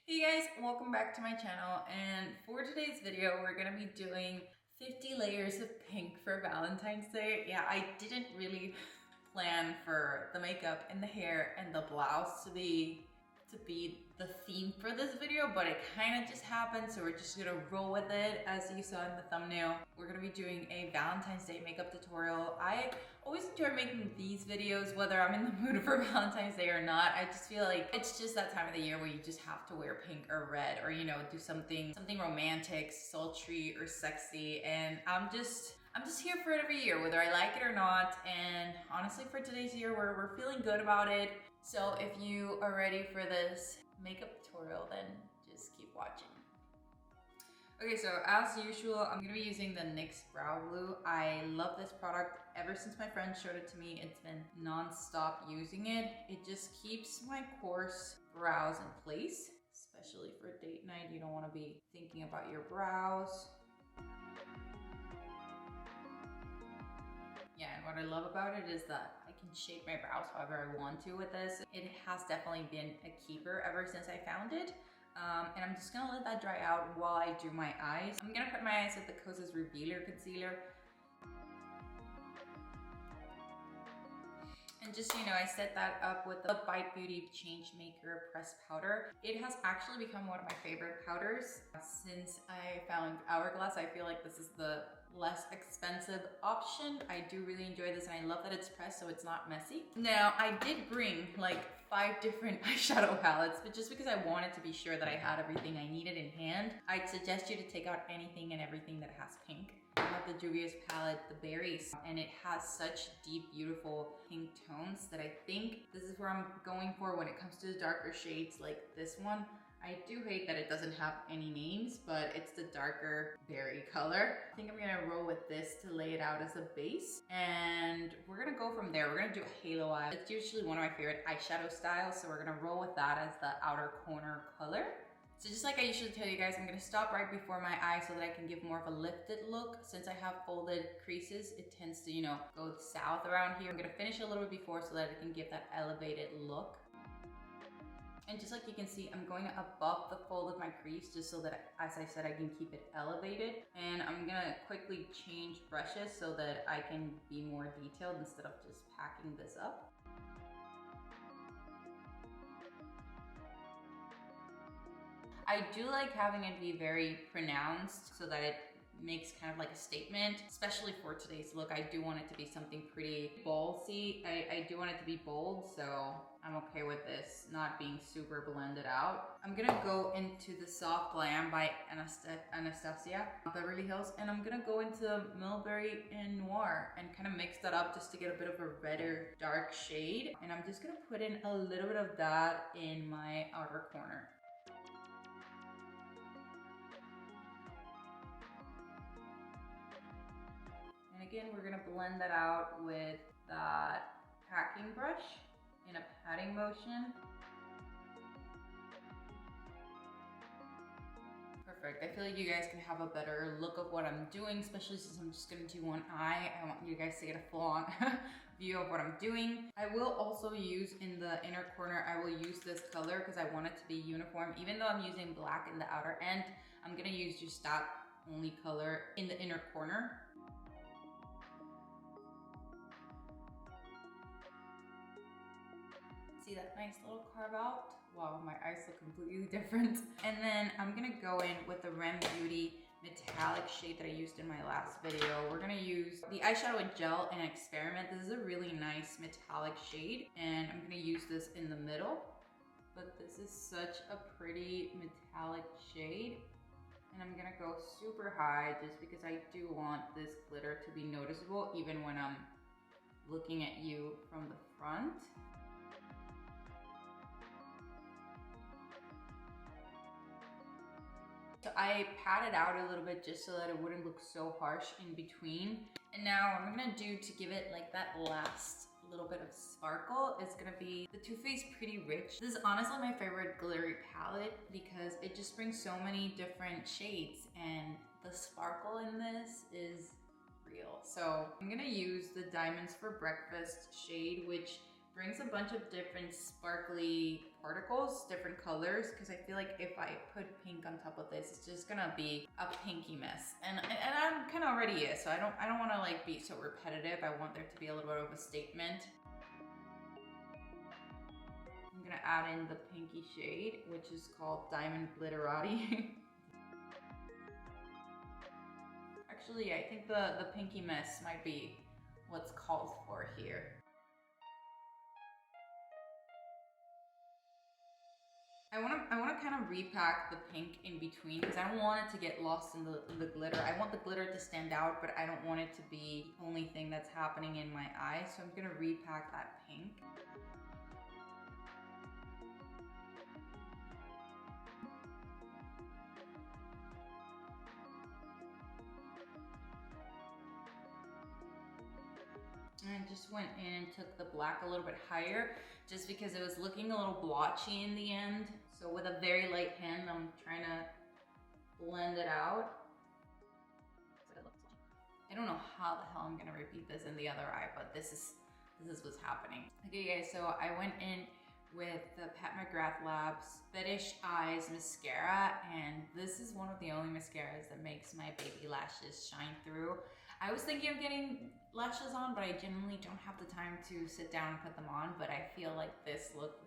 Hey guys, welcome back to my channel, and for today's video we're gonna be doing 50 layers of pink for Valentine's Day. Yeah, I didn't really plan for the makeup and the hair and the blouse to be the theme for this video, but it kind of just happened, so we're just gonna roll with it. As you saw in the thumbnail, we're gonna be doing a Valentine's Day makeup tutorial. I always enjoy making these videos, whether I'm in the mood for Valentine's Day or not. I just feel like it's just that time of the year where you just have to wear pink or red, or do something romantic, sultry, or sexy, and I'm just here for it every year, whether I like it or not. And honestly, for today's year, we're feeling good about it. So if you are ready for this makeup tutorial, then just keep watching. Okay, so as usual, I'm gonna be using the NYX Brow Glue. I love this product ever since my friend showed it to me. It's been non-stop using it. It just keeps my coarse brows in place, especially for date night. You don't wanna be thinking about your brows. Yeah, and what I love about it is that I can shape my brows however I want to with this. It has definitely been a keeper ever since I found it. And I'm just gonna let that dry out while I do my eyes. I'm gonna put my eyes with the Kosas Revealer Concealer. And just so you know, I set that up with the Fenty Beauty Changemaker pressed powder. It has actually become one of my favorite powders. Since I found Hourglass, I feel like this is the less expensive option. I do really enjoy this, and I love that it's pressed so it's not messy. Now, I did bring like 5 different eyeshadow palettes, but just because I wanted to be sure that I had everything I needed in hand, I'd suggest you to take out anything and everything that has pink. I have the Juvia's palette, the berries, and it has such deep, beautiful pink tones that I think this is where I'm going for when it comes to the darker shades like this one. I do hate that it doesn't have any names, but it's the darker berry color. I think I'm gonna roll with this to lay it out as a base, and we're gonna go from there. We're gonna do a halo eye. It's usually one of my favorite eyeshadow styles, so we're gonna roll with that as the outer corner color. So just like I usually tell you guys, I'm gonna stop right before my eye so that I can give more of a lifted look. Since I have folded creases, it tends to, go south around here. I'm gonna finish a little bit before so that it can give that elevated look. And just like you can see, I'm going above the fold of my crease just so that, as I said, I can keep it elevated. And I'm gonna quickly change brushes so that I can be more detailed instead of just packing this up. I do like having it be very pronounced so that it makes kind of like a statement, especially for today's look. I do want it to be something pretty ballsy. I do want it to be bold, so I'm okay with this not being super blended out. I'm gonna go into the Soft Glam by Anastasia, Beverly Hills, and I'm gonna go into Mulberry and Noir and kind of mix that up just to get a bit of a redder, dark shade. And I'm just gonna put in a little bit of that in my outer corner. And again, we're gonna blend that out with that packing brush in a patting motion. Perfect. I feel like you guys can have a better look of what I'm doing, especially since I'm just gonna do one eye. I want you guys to get a full-on view of what I'm doing. I will also use in the inner corner, I will use this color because I want it to be uniform. Even though I'm using black in the outer end, I'm gonna use just that only color in the inner corner. See that nice little carve out? Wow, my eyes look completely different. And then I'm gonna go in with the r.e.m Beauty metallic shade that I used in my last video. We're gonna use the eyeshadow in gel and experiment. This is a really nice metallic shade, and I'm gonna use this in the middle. But this is such a pretty metallic shade. And I'm gonna go super high just because I do want this glitter to be noticeable even when I'm looking at you from the front. So I pat it out a little bit just so that it wouldn't look so harsh in between. And now what I'm gonna do to give it like that last little bit of sparkle is gonna be the Too Faced Pretty Rich. This is honestly my favorite glittery palette because it just brings so many different shades, and the sparkle in this is real. So I'm gonna use the Diamonds for Breakfast shade, which brings a bunch of different sparkly particles, different colors, because I feel like if I put pink on top of this, it's just gonna be a pinky mess. And I'm kind of already is, so I don't want to like be so repetitive. I want there to be a little bit of a statement. I'm gonna add in the pinky shade, which is called Diamond Glitterati. Actually, I think the pinky mess might be what's called for here. I want to kind of repack the pink in between because I don't want it to get lost in the glitter. I want the glitter to stand out, but I don't want it to be the only thing that's happening in my eye. So I'm gonna repack that pink. And I just went in and took the black a little bit higher just because it was looking a little blotchy in the end. So with a very light hand, I'm trying to blend it out. I don't know how the hell I'm gonna repeat this in the other eye, but this is what's happening. Okay guys, so I went in with the Pat McGrath Labs Fetish Eyes Mascara, and this is one of the only mascaras that makes my baby lashes shine through. I was thinking of getting lashes on, but I genuinely don't have the time to sit down and put them on, but I feel like this look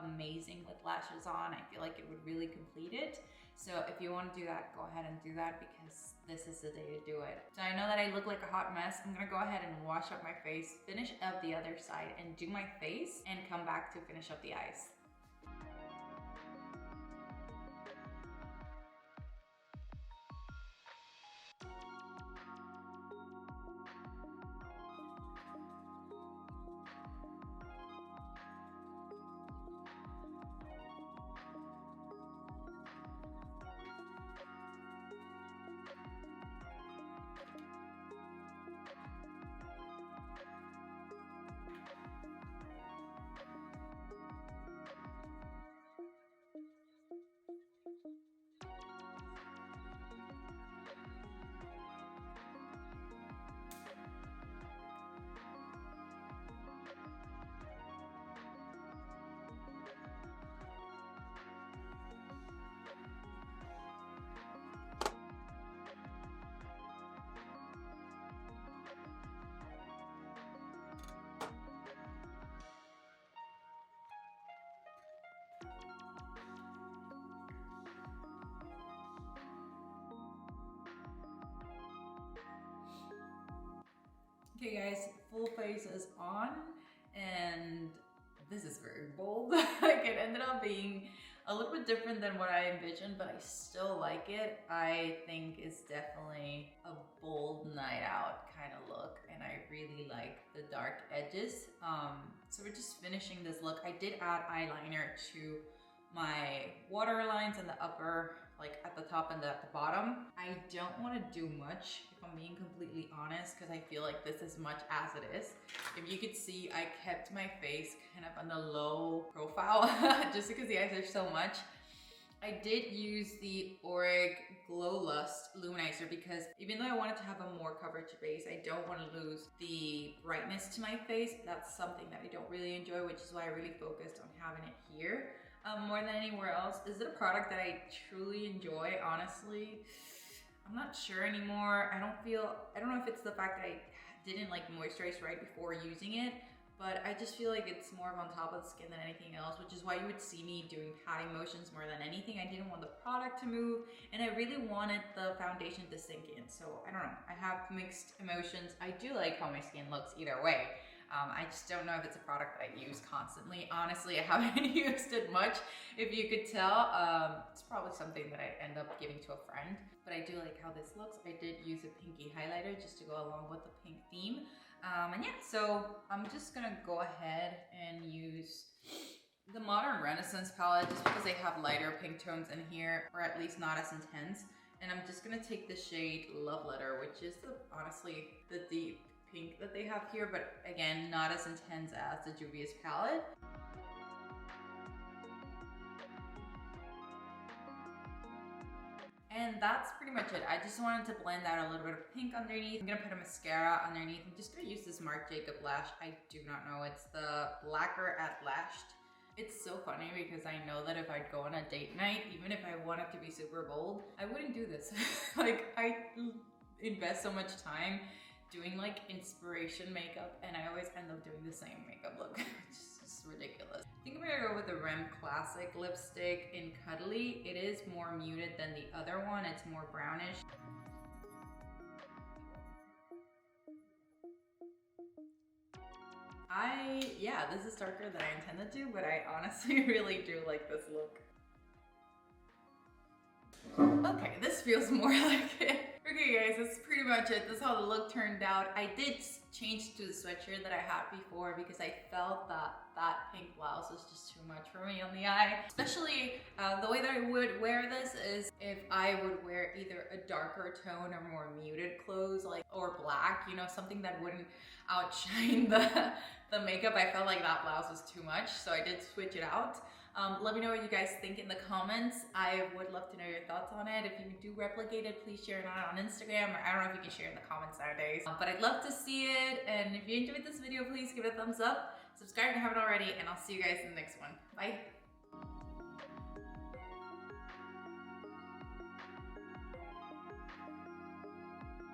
amazing with lashes on. I feel like it would really complete it. So if you want to do that, go ahead and do that because this is the day to do it. So I know that I look like a hot mess. I'm gonna go ahead and wash up my face, finish up the other side and do my face and come back to finish up the eyes. Okay guys, full face is on and this is very bold. Like it ended up being a little bit different than what I envisioned, but I still like it. I think it's definitely a bold night out kind of look and I really like the dark edges. So we're just finishing this look. I did add eyeliner to my waterlines in the upper, like at the top and at the bottom. I don't want to do much, if I'm being completely honest, because I feel like this is much as it is. If you could see, I kept my face kind of on the low profile just because the eyes are so much. I did use the r.e.m. Glow Lust Luminizer because even though I wanted to have a more coverage base, I don't want to lose the brightness to my face. That's something that I don't really enjoy, which is why I really focused on having it here. More than anywhere else. Is it a product that I truly enjoy? Honestly, I'm not sure anymore. I don't know if it's the fact that I didn't like moisturize right before using it, but I just feel like it's more of on top of the skin than anything else, which is why you would see me doing patting motions more than anything. I didn't want the product to move, and I really wanted the foundation to sink in. So I don't know, I have mixed emotions. I do like how my skin looks either way. I just don't know if it's a product that I use constantly. Honestly, I haven't used it much, if you could tell. It's probably something that I end up giving to a friend, but I do like how this looks. I did use a pinky highlighter just to go along with the pink theme. And yeah, so I'm just gonna go ahead and use the Modern Renaissance palette just because they have lighter pink tones in here, or at least not as intense. And I'm just gonna take the shade Love Letter, which is honestly the deep pink that they have here, but again, not as intense as the Juvia's palette. And And that's pretty much it. I just wanted to blend out a little bit of pink underneath. I'm gonna put a mascara underneath. I'm just gonna use this Marc Jacob lash. I do not know. It's the Lacquer at Lashed. It's so funny because I know that if I'd go on a date night, even if I wanted to be super bold, I wouldn't do this. Like, I invest so much time doing like inspiration makeup and I always end up doing the same makeup look. It's just ridiculous. I think I'm gonna go with the r.e.m Classic lipstick in Cuddly. It is more muted than the other one. It's more brownish. Yeah, this is darker than I intended to, but I honestly really do like this look. Okay, this feels more like it. Okay guys, that's pretty much it. This is how the look turned out. I did change to the sweatshirt that I had before because I felt that that pink blouse was just too much for me on the eye. Especially the way that I would wear this is if I would wear either a darker tone or more muted clothes, like, or black, you know, something that wouldn't outshine the makeup. I felt like that blouse was too much, so I did switch it out. Let me know what you guys think in the comments. I would love to know your thoughts on it. If you do replicate it, please share it on Instagram, or I don't know if you can share in the comments nowadays. But I'd love to see it, and if you enjoyed this video, please give it a thumbs up, subscribe if you haven't already, and I'll see you guys in the next one. Bye!